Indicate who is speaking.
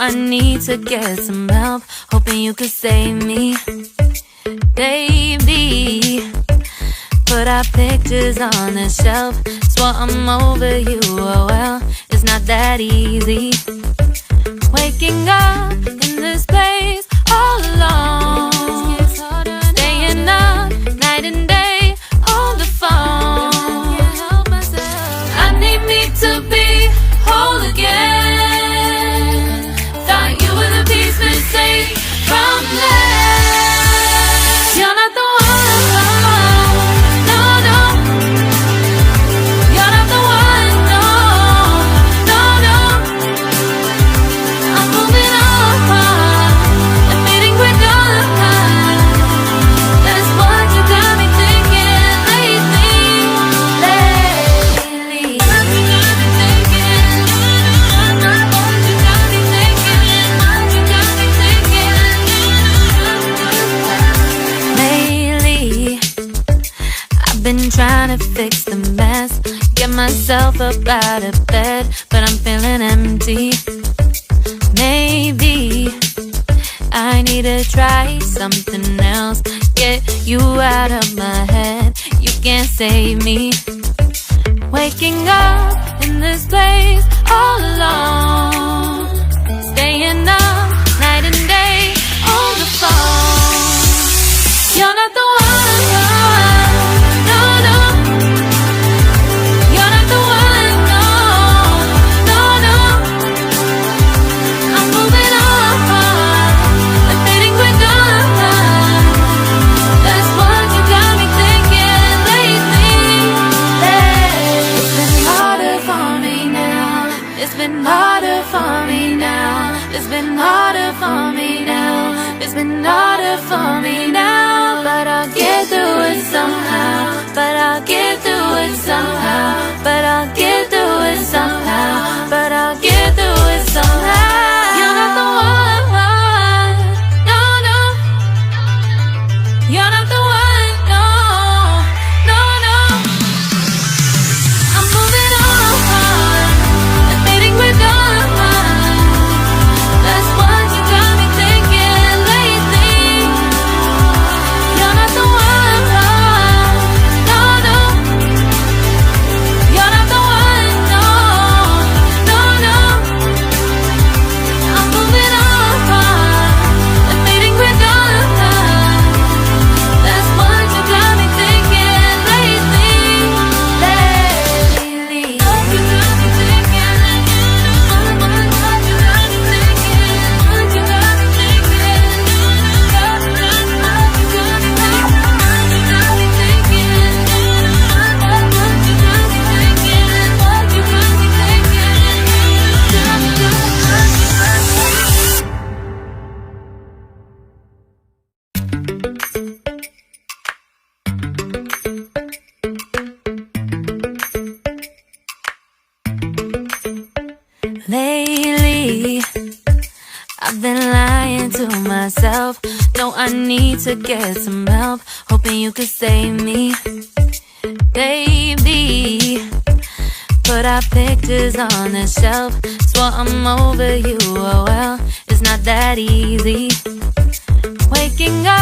Speaker 1: I need to get some help, hoping you could save me. Baby, put our pictures on the shelf, swore I'm over you, oh well, it's not that easy. Waking up in this place all alone, staying up night and day on the phone. I need me to be whole again. Thought you were the piece missing from last. You're not the one, no, no. You're not the one, no, no, no. I'm moving on, admitting we're done. That's what you got me thinking lately. What you got me thinking? What you got me thinking? What you got me thinking? Lately, I've been trying to fix the mess, get myself up out of bed, but I'm feeling empty. Maybe I need to try something else, get you out of my head, you can't save me. Waking up in this place all alone, staying up night and day on the phone. You're not the one, no, no. You're not the one, no, no, no. I'm moving on, admitting we're done. That's what you got me thinking lately. It's been harder for me now. It's been harder for me now. It's been harder for me now. It's been harder for me now. But I'll get through it somehow. But I'll get through it somehow. But I'll get through it somehow. But I'll get through it somehow. You're not the one, no, no. You're not the one, no, no, no. I'm moving on, admitting we're done. That's what you got me thinking lately. You're not the one, no, no. You're not the one, no, no, no. I'm moving on, admitting we're done. That's what you got me thinking lately. What you got me thinking? What you got me thinking? What you got me thinking? What you got me thinking? What you got me thinking? What you got me Lately, I've been lying to myself. No, I need to get some help, hoping you could save me. Baby, put our pictures on the shelf, swore I'm over you, oh well, it's not that easy. Waking up